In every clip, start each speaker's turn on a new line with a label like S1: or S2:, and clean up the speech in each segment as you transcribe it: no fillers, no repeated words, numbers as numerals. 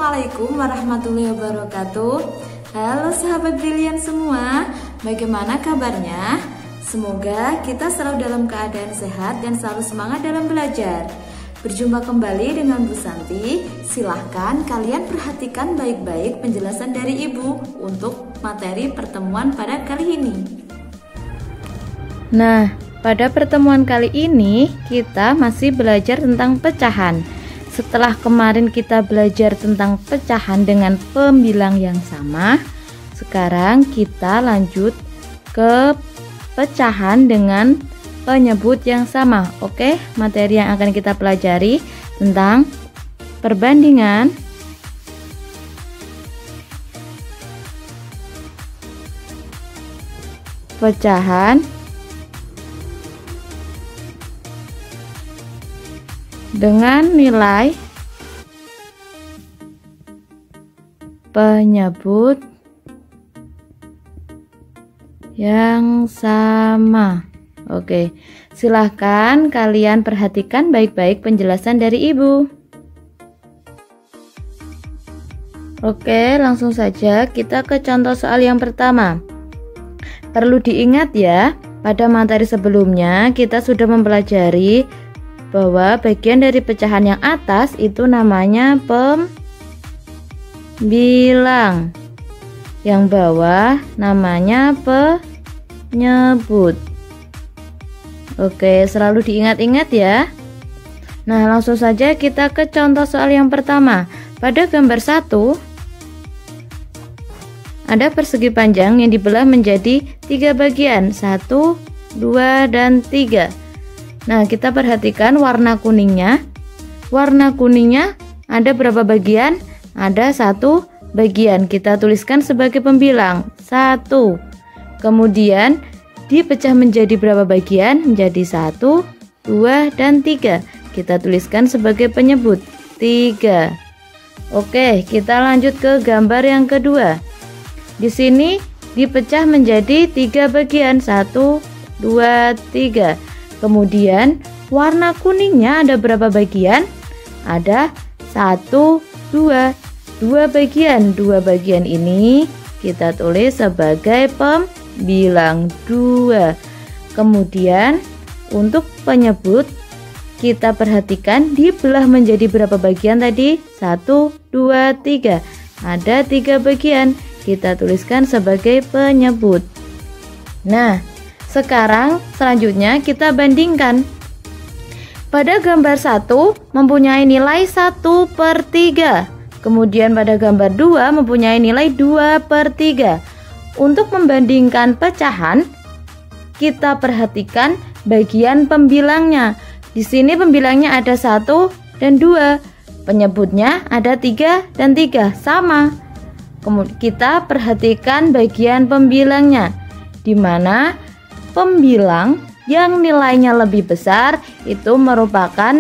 S1: Assalamualaikum warahmatullahi wabarakatuh. Halo sahabat brilian semua, bagaimana kabarnya? Semoga kita selalu dalam keadaan sehat dan selalu semangat dalam belajar. Berjumpa kembali dengan Bu Santi. Silahkan kalian perhatikan baik-baik penjelasan dari Ibu untuk materi pertemuan pada kali ini.
S2: Nah, pada pertemuan kali ini kita masih belajar tentang pecahan. Setelah kemarin kita belajar tentang pecahan dengan pembilang yang sama, sekarang kita lanjut ke pecahan dengan penyebut yang sama. Oke, materi yang akan kita pelajari tentang perbandingan, pecahan, dengan nilai penyebut yang sama. Oke, silahkan kalian perhatikan baik-baik penjelasan dari Ibu. Oke, langsung saja kita ke contoh soal yang pertama. Perlu diingat ya, pada materi sebelumnya kita sudah mempelajari bahwa bagian dari pecahan yang atas itu namanya pembilang, yang bawah namanya penyebut. Oke, selalu diingat-ingat ya. Nah, langsung saja kita ke contoh soal yang pertama. Pada gambar 1 ada persegi panjang yang dibelah menjadi 3 bagian, 1, 2, dan 3. Nah, kita perhatikan warna kuningnya. Warna kuningnya ada berapa bagian? Ada 1 bagian. Kita tuliskan sebagai pembilang 1. Kemudian dipecah menjadi berapa bagian? Menjadi 1, 2, dan 3. Kita tuliskan sebagai penyebut 3. Oke, kita lanjut ke gambar yang kedua. Di sini dipecah menjadi 3 bagian, 1, 2, 3. Kemudian warna kuningnya ada berapa bagian? Ada 1, 2 bagian. 2 bagian ini kita tulis sebagai pembilang 2. Kemudian untuk penyebut kita perhatikan dibelah menjadi berapa bagian tadi? 1, 2, 3. Ada 3 bagian. Kita tuliskan sebagai penyebut. Nah, sekarang selanjutnya kita bandingkan. Pada gambar 1 mempunyai nilai 1/3. Kemudian pada gambar 2 mempunyai nilai 2/3. Untuk membandingkan pecahan, kita perhatikan bagian pembilangnya. Di sini pembilangnya ada 1 dan 2. Penyebutnya ada 3 dan 3, sama. Kemudian kita perhatikan bagian pembilangnya, di mana pembilang yang nilainya lebih besar itu merupakan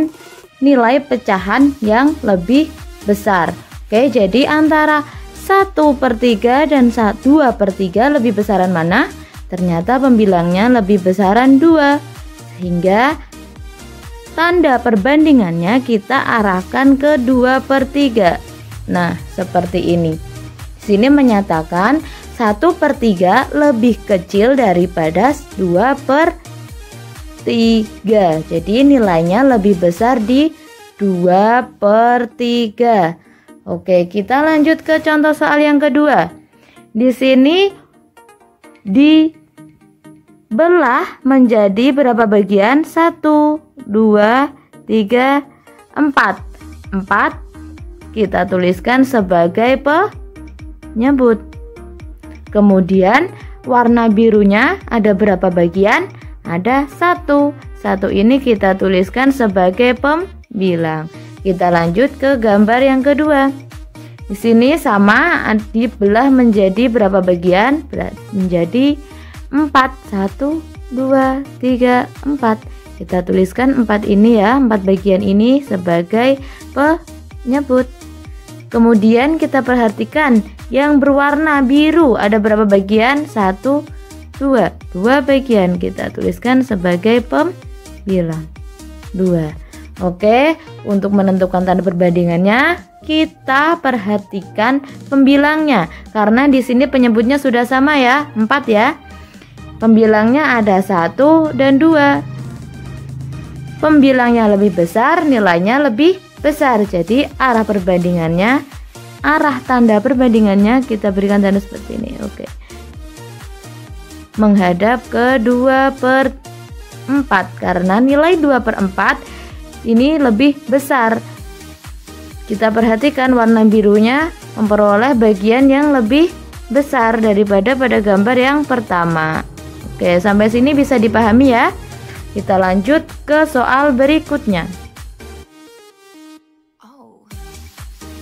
S2: nilai pecahan yang lebih besar. Oke, jadi antara 1/3 dan 2/3 lebih besaran mana? Ternyata pembilangnya lebih besaran 2. Sehingga tanda perbandingannya kita arahkan ke 2/3. Nah, seperti ini. Di sini menyatakan 1/3 lebih kecil daripada 2/3. Jadi nilainya lebih besar di 2/3. Oke, kita lanjut ke contoh soal yang kedua. Di sini dibelah menjadi berapa bagian? 1, 2, 3, 4. 4 kita tuliskan sebagai penyebut. Kemudian warna birunya ada berapa bagian? Ada 1. 1 ini kita tuliskan sebagai pembilang. Kita lanjut ke gambar yang kedua. Di sini sama, dibelah menjadi berapa bagian? Menjadi 4. 1, 2, 3, 4. Kita tuliskan 4 ini ya, 4 bagian ini sebagai penyebut. Kemudian kita perhatikan yang berwarna biru ada berapa bagian? 1, 2. 2 bagian. Kita tuliskan sebagai pembilang 2. Oke, untuk menentukan tanda perbandingannya, kita perhatikan pembilangnya. Karena di sini penyebutnya sudah sama ya, 4 ya. Pembilangnya ada 1 dan 2. Pembilangnya lebih besar, nilainya lebih besar. Jadi arah perbandingannya, arah tanda perbandingannya kita berikan tanda seperti ini. Oke. Menghadap ke 2/4 karena nilai 2/4 ini lebih besar. Kita perhatikan warna birunya memperoleh bagian yang lebih besar daripada pada gambar yang pertama. Oke, sampai sini bisa dipahami ya. Kita lanjut ke soal berikutnya.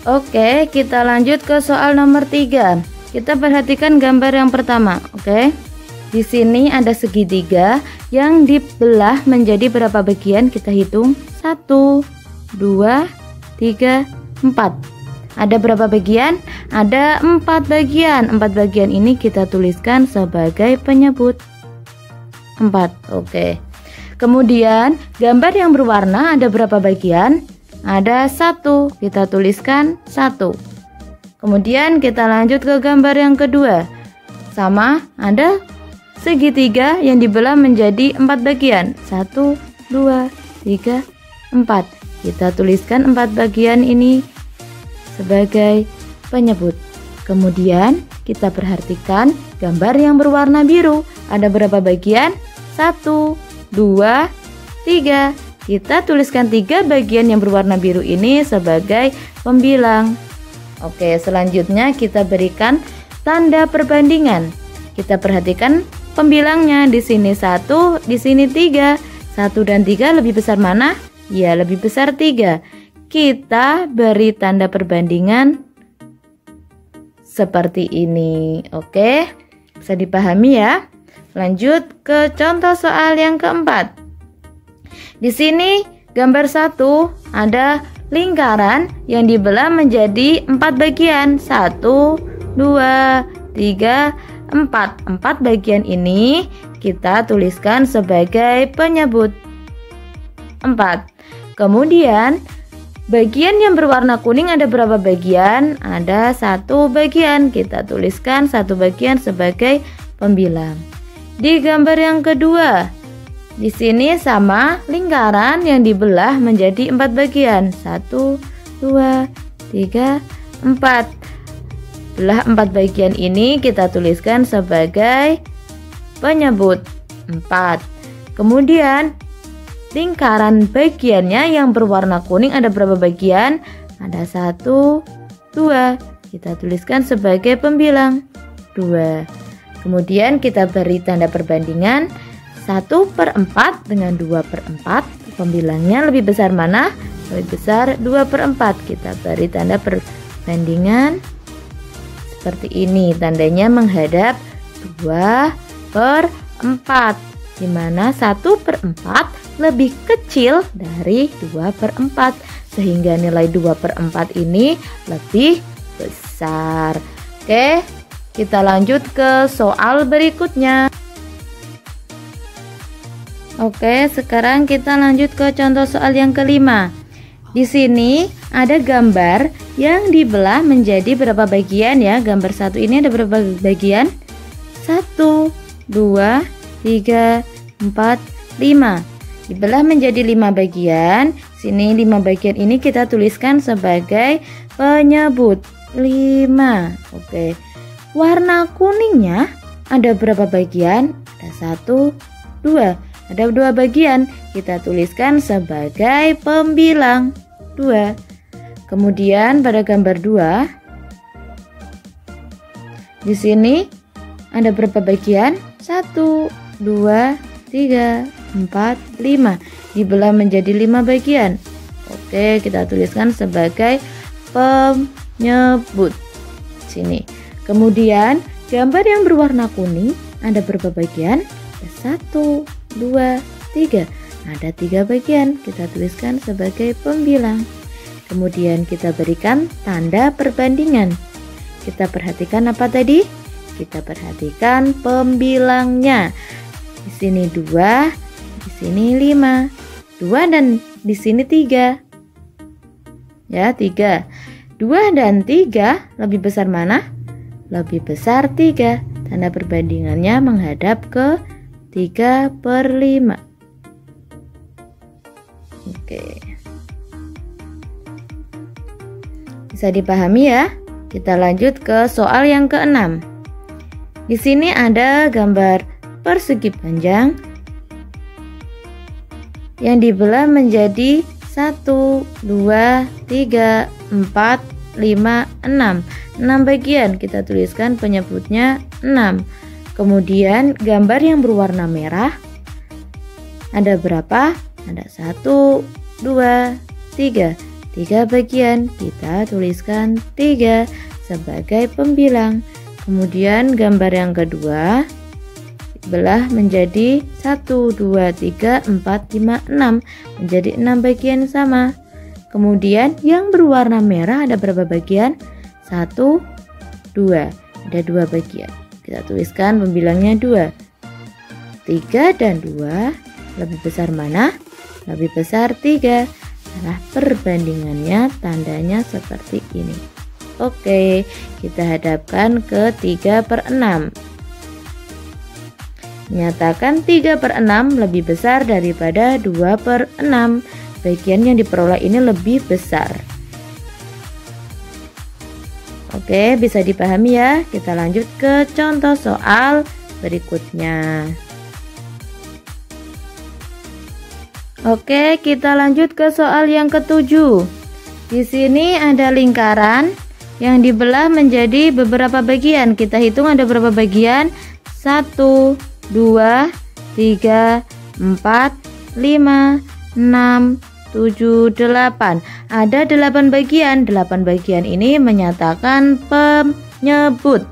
S2: Oke, kita lanjut ke soal nomor 3. Kita perhatikan gambar yang pertama. Oke. Di sini ada segitiga yang dibelah menjadi berapa bagian? Kita hitung. 1, 2, 3, 4. Ada berapa bagian? Ada 4 bagian. 4 bagian ini kita tuliskan sebagai penyebut. 4. Oke. Kemudian gambar yang berwarna ada berapa bagian? Ada 1. Kita tuliskan 1. Kemudian kita lanjut ke gambar yang kedua. Sama, ada segitiga yang dibelah menjadi 4 bagian. 1, 2, 3, 4. Kita tuliskan 4 bagian ini sebagai penyebut. Kemudian kita perhatikan gambar yang berwarna biru. Ada berapa bagian? 1, 2, 3. Kita tuliskan 3 bagian yang berwarna biru ini sebagai pembilang. Oke, selanjutnya kita berikan tanda perbandingan. Kita perhatikan pembilangnya. Di sini 1, di sini 3. 1 dan 3 lebih besar mana? Ya, lebih besar 3. Kita beri tanda perbandingan seperti ini. Oke, bisa dipahami ya. Lanjut ke contoh soal yang keempat. Di sini gambar 1 ada lingkaran yang dibelah menjadi 4 bagian. 1, 2, 3, 4. 4 bagian ini kita tuliskan sebagai penyebut. 4. Kemudian bagian yang berwarna kuning ada berapa bagian? Ada 1 bagian. Kita tuliskan 1 bagian sebagai pembilang. Di gambar yang kedua, di sini sama lingkaran yang dibelah menjadi 4 bagian. 1, 2, 3, 4. Belah 4 bagian ini kita tuliskan sebagai penyebut. 4. Kemudian lingkaran bagiannya yang berwarna kuning ada berapa bagian? Ada 1, 2. Kita tuliskan sebagai pembilang 2. Kemudian kita beri tanda perbandingan 1/4 dengan 2/4. Pembilangnya lebih besar mana? Lebih besar 2/4. Kita beri tanda perbandingan seperti ini. Tandanya menghadap 2/4, di mana 1/4 lebih kecil dari 2/4, sehingga nilai 2/4 ini lebih besar. Oke, kita lanjut ke soal berikutnya. Oke, sekarang kita lanjut ke contoh soal yang kelima. Di sini ada gambar yang dibelah menjadi berapa bagian ya? Gambar 1 ini ada berapa bagian? 1, 2, 3, 4, 5. Dibelah menjadi 5 bagian. Sini 5 bagian ini kita tuliskan sebagai penyebut 5. Oke. Warna kuningnya ada berapa bagian? Ada 1, 2. Ada 2 bagian. Kita tuliskan sebagai pembilang 2. Kemudian pada gambar 2, di sini ada berapa bagian? 1, 2, 3, 4, 5. Dibelah menjadi 5 bagian. Oke, kita tuliskan sebagai penyebut. Sini. Kemudian gambar yang berwarna kuning ada berapa bagian? Ada 1, 2, 3. Ada 3 bagian. Kita tuliskan sebagai pembilang. Kemudian kita berikan tanda perbandingan. Kita perhatikan apa tadi? Kita perhatikan pembilangnya. Di sini 2, di sini 5. 2 dan di sini 3. Ya, 3. 2 dan 3 lebih besar mana? Lebih besar 3. Tanda perbandingannya menghadap ke 3/5. Oke. Bisa dipahami ya? Kita lanjut ke soal yang ke-6. Di sini ada gambar persegi panjang yang dibelah menjadi 1, 2, 3, 4, 5, 6. 6 bagian, kita tuliskan penyebutnya 6. Kemudian gambar yang berwarna merah ada berapa? Ada 1, 2, 3. 3 bagian, kita tuliskan 3 sebagai pembilang. Kemudian gambar yang kedua belah menjadi 1, 2, 3, 4, 5, 6, menjadi 6 bagian sama. Kemudian yang berwarna merah ada berapa bagian? 1, 2, ada 2 bagian. Kita tuliskan pembilangnya 2. 3 dan 2 lebih besar mana? Lebih besar 3. Nah, perbandingannya tandanya seperti ini. Oke, kita hadapkan ke 3/6. Menyatakan 3/6 lebih besar daripada 2/6. Bagian yang diperoleh ini lebih besar. Oke, bisa dipahami ya. Kita lanjut ke contoh soal berikutnya. Oke, kita lanjut ke soal yang ke-7. Di sini ada lingkaran yang dibelah menjadi beberapa bagian. Kita hitung ada berapa bagian? 1, 2, 3, 4, 5, 6, 7, 8. Ada 8 bagian. 8 bagian ini menyatakan penyebut.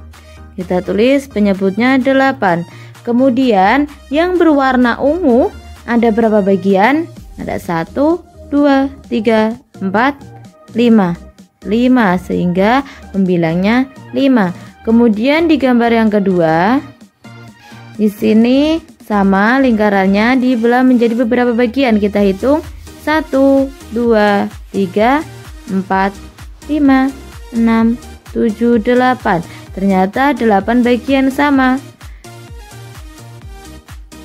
S2: Kita tulis penyebutnya 8. Kemudian yang berwarna ungu ada berapa bagian? Ada 1, 2, 3, 4, 5. 5 sehingga pembilangnya 5. Kemudian di gambar yang kedua, di sini sama lingkarannya dibelah menjadi beberapa bagian. Kita hitung 1, 2, 3, 4, 5, 6, 7, 8. Ternyata 8 bagian sama.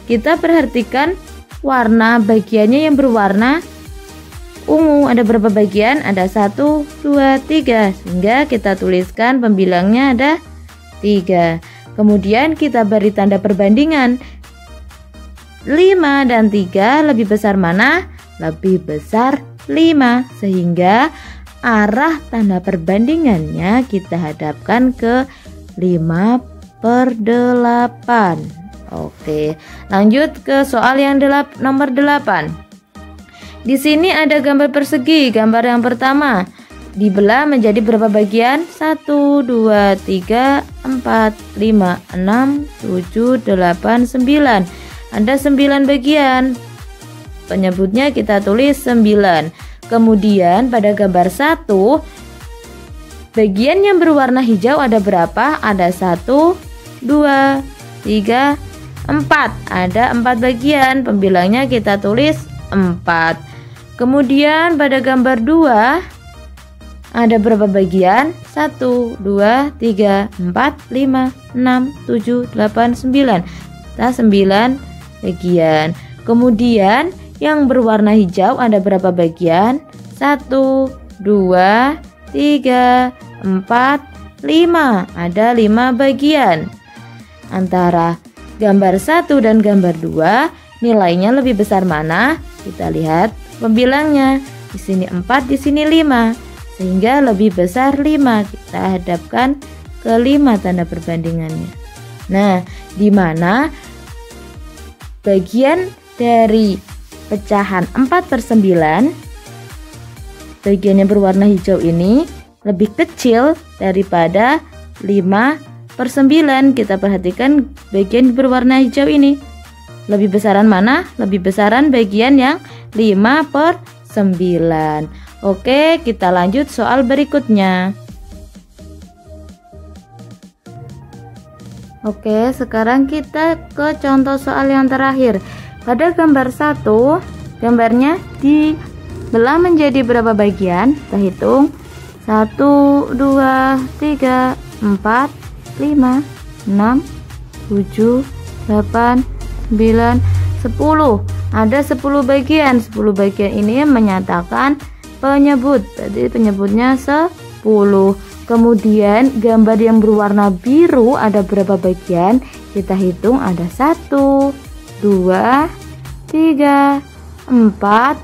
S2: Kita perhatikan warna bagiannya yang berwarna ungu. Ada berapa bagian? Ada 1, 2, 3. Sehingga kita tuliskan pembilangnya ada 3. Kemudian kita beri tanda perbandingan. 5 dan 3 lebih besar mana? Lebih besar 5. Sehingga arah tanda perbandingannya kita hadapkan ke 5/8. Oke, lanjut ke soal yang nomor 8. Di sini ada gambar persegi. Gambar yang pertama dibelah menjadi berapa bagian? 1, 2, 3, 4, 5, 6, 7, 8, 9. Ada 9 bagian. Penyebutnya kita tulis 9. Kemudian pada gambar 1, bagian yang berwarna hijau ada berapa? Ada 1, 2, 3, 4. Ada 4 bagian. Pembilangnya kita tulis 4. Kemudian pada gambar 2 ada berapa bagian? 1, 2, 3, 4, 5, 6, 7, 8, 9. Kita 9 bagian. Kemudian yang berwarna hijau ada berapa bagian? 1, 2, 3, 4, 5. Ada 5 bagian. Antara gambar 1 dan gambar 2 nilainya lebih besar mana? Kita lihat pembilangnya. Di sini 4, di sini 5. Sehingga lebih besar 5. Kita hadapkan ke 5 tanda perbandingannya. Nah, di mana bagian dari pecahan 4/9, bagian yang berwarna hijau ini lebih kecil daripada 5/9. Kita perhatikan bagian berwarna hijau ini. Lebih besaran mana? Lebih besaran bagian yang 5/9. Oke, kita lanjut soal berikutnya. Oke, sekarang kita ke contoh soal yang terakhir. Pada gambar 1, gambarnya belah menjadi berapa bagian? Kita hitung 1, 2, 3, 4, 5, 6, 7, 8, 9, 10. Ada 10 bagian. 10 bagian ini menyatakan penyebut. Jadi penyebutnya 10. Kemudian gambar yang berwarna biru ada berapa bagian? Kita hitung ada 1, 2, 3, 4,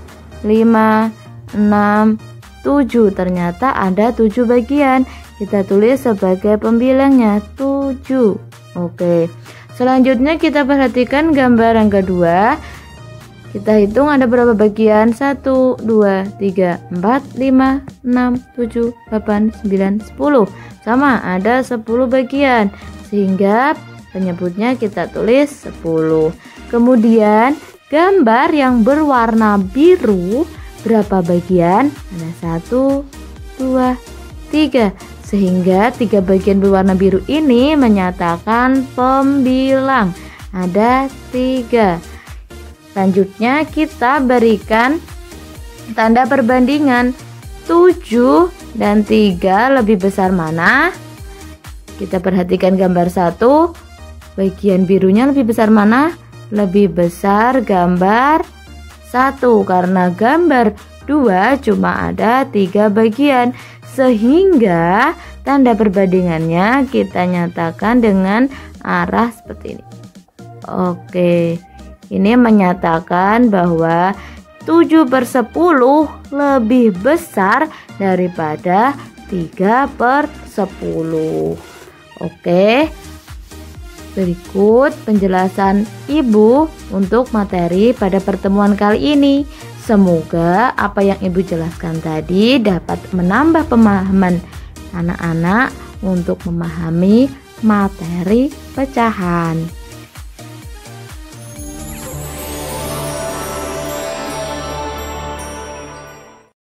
S2: 5, 6, 7. Ternyata ada 7 bagian. Kita tulis sebagai pembilangnya 7. Oke. Selanjutnya kita perhatikan gambar yang kedua. Kita hitung ada berapa bagian? 1, 2, 3, 4, 5, 6, 7, 8, 9, 10. Sama, ada 10 bagian. Sehingga penyebutnya kita tulis 10. Kemudian gambar yang berwarna biru berapa bagian? Ada 1, 2, 3. Sehingga 3 bagian berwarna biru ini menyatakan pembilang. Ada 3. Selanjutnya kita berikan tanda perbandingan 7 dan 3 lebih besar mana? Kita perhatikan gambar 1, bagian birunya lebih besar mana? Lebih besar gambar 1 karena gambar 2 cuma ada 3 bagian. Sehingga tanda perbandingannya kita nyatakan dengan arah seperti ini. Oke. Ini menyatakan bahwa 7/10 lebih besar daripada 3/10. Oke. Berikut penjelasan Ibu untuk materi pada pertemuan kali ini. Semoga apa yang Ibu jelaskan tadi dapat menambah pemahaman anak-anak untuk memahami materi pecahan.